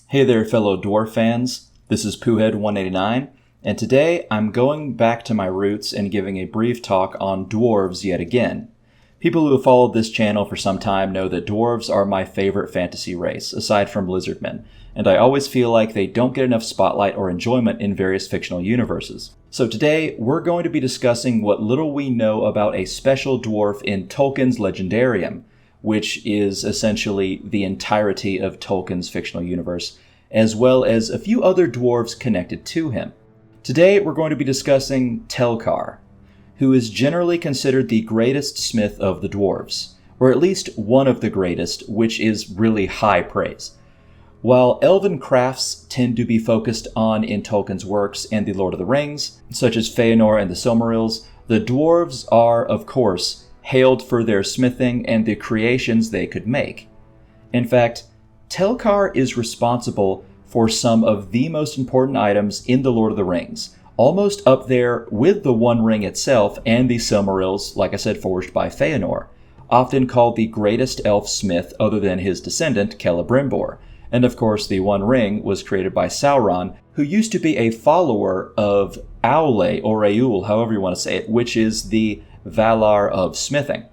Hey there, fellow dwarf fans. This is Poohhead189, and today I'm going back to my roots and giving a brief talk on dwarves yet again. People who have followed this channel for some time know that dwarves are my favorite fantasy race, aside from lizardmen, and I always feel like they don't get enough spotlight or enjoyment in various fictional universes. So today, we're going to be discussing what little we know about a special dwarf in Tolkien's Legendarium, which is essentially the entirety of Tolkien's fictional universe, as well as a few other dwarves connected to him. Today, we're going to be discussing Telchar, who is generally considered the greatest smith of the dwarves, or at least one of the greatest, which is really high praise. While elven crafts tend to be focused on in Tolkien's works and The Lord of the Rings, such as Feanor and the Silmarils, the dwarves are, of course, hailed for their smithing and the creations they could make. In fact, Telchar is responsible for some of the most important items in The Lord of the Rings, almost up there with the One Ring itself and the Silmarils, like I said, forged by Feanor, often called the greatest elf smith other than his descendant, Celebrimbor. And of course, the One Ring was created by Sauron, who used to be a follower of Aule, or Eul, however you want to say it, which is the Valar of smithing.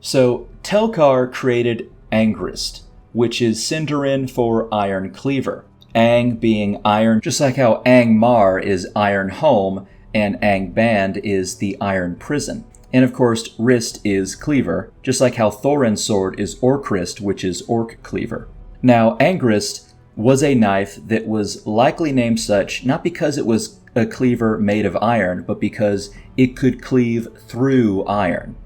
So Telchar created Angrist, which is Sindarin for Iron Cleaver. Ang being iron, just like how Angmar is Iron Home and Angband is the Iron Prison. And of course, Rist is Cleaver, just like how Thorin's sword is Orcrist, which is Orc Cleaver. Now, Angrist was a knife that was likely named such not because it was a cleaver made of iron, but because it could cleave through iron.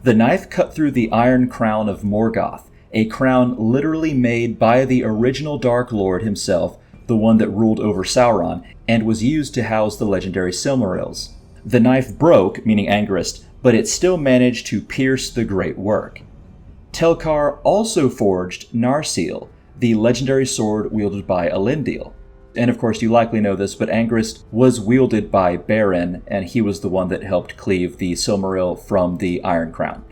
The knife cut through the iron crown of Morgoth, a crown literally made by the original Dark Lord himself, the one that ruled over Sauron, and was used to house the legendary Silmarils. The knife broke, meaning Angrist, but it still managed to pierce the great work. Telchar also forged Narsil, the legendary sword wielded by Elendil. And of course, you likely know this, but Angrist was wielded by Beren, and he was the one that helped cleave the Silmaril from the Iron Crown.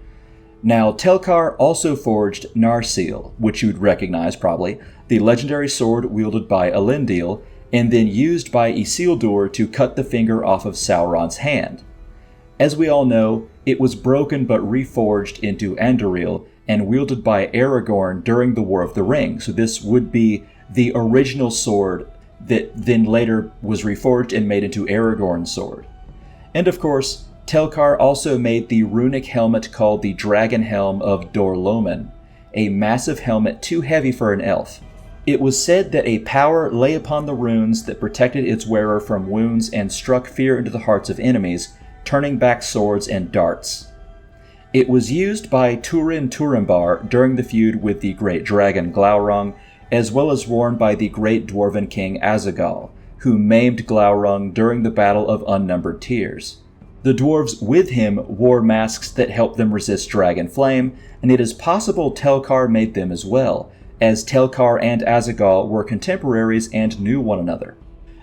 Now, Telchar also forged Narsil, which you'd recognize probably, the legendary sword wielded by Elendil, and then used by Isildur to cut the finger off of Sauron's hand. As we all know, it was broken but reforged into Anduril, and wielded by Aragorn during the War of the Ring, so this would be the original sword that then later was reforged and made into Aragorn's sword. And of course, Telchar also made the runic helmet called the Dragon Helm of Dor-Lomin, a massive helmet too heavy for an elf. It was said that a power lay upon the runes that protected its wearer from wounds and struck fear into the hearts of enemies, turning back swords and darts. It was used by Turin Turambar during the feud with the great dragon Glaurung, as well as worn by the great dwarven king Azaghal, who maimed Glaurung during the Battle of Unnumbered Tears. The dwarves with him wore masks that helped them resist dragon flame, and it is possible Telchar made them as well, as Telchar and Azaghal were contemporaries and knew one another.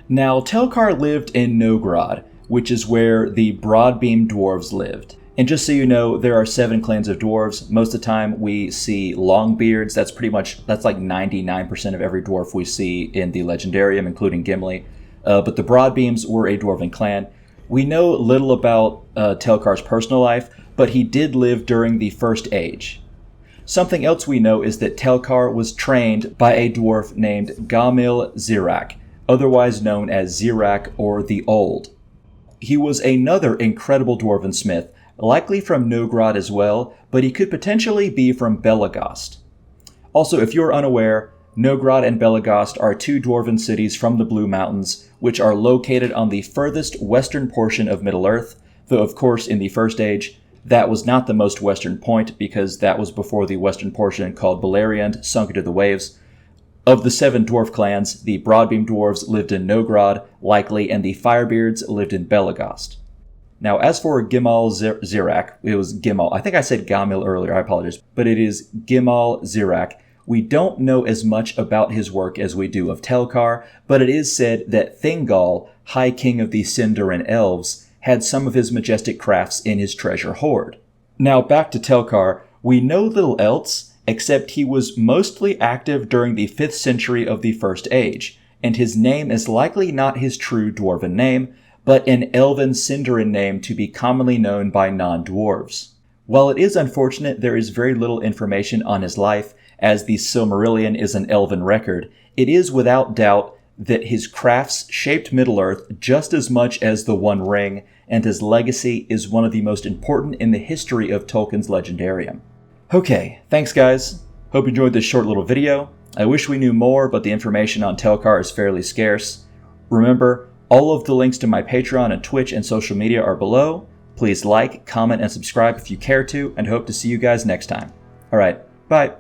Now, Telchar lived in Nogrod, which is where the Broadbeam dwarves lived. And just so you know, there are 7 clans of dwarves. Most of the time we see Longbeards. That's like 99% of every dwarf we see in the Legendarium, including Gimli. But the Broadbeams were a dwarven clan. We know little about Telchar's personal life, but he did live during the First Age. Something else we know is that Telchar was trained by a dwarf named Gamil Zirak, otherwise known as Zirak or the Old. He was another incredible dwarven smith, likely from Nogrod as well, but he could potentially be from Belegost. Also, if you're unaware, Nogrod and Belegost are 2 dwarven cities from the Blue Mountains, which are located on the furthest western portion of Middle-earth, though of course in the First Age, that was not the most western point, because that was before the western portion called Beleriand sunk into the waves. Of the 7 dwarf clans, the Broadbeam dwarves lived in Nogrod, likely, and the Firebeards lived in Belegost. Now, as for Gimal Zirak, it was Gimal. I think I said Gamil earlier, I apologize, but it is Gimal Zirak. We don't know as much about his work as we do of Telchar, but it is said that Thingol, High King of the Sindarin Elves, had some of his majestic crafts in his treasure hoard. Now, back to Telchar, we know little else, except he was mostly active during the 5th century of the First Age, and his name is likely not his true dwarven name, but an elven Sindarin name to be commonly known by non-dwarves. While it is unfortunate there is very little information on his life, as the Silmarillion is an elven record, it is without doubt that his crafts shaped Middle-earth just as much as the One Ring, and his legacy is one of the most important in the history of Tolkien's Legendarium. Okay, thanks guys. Hope you enjoyed this short little video. I wish we knew more, but the information on Telchar is fairly scarce. Remember, all of the links to my Patreon and Twitch and social media are below. Please like, comment, and subscribe if you care to, and hope to see you guys next time. Alright, bye.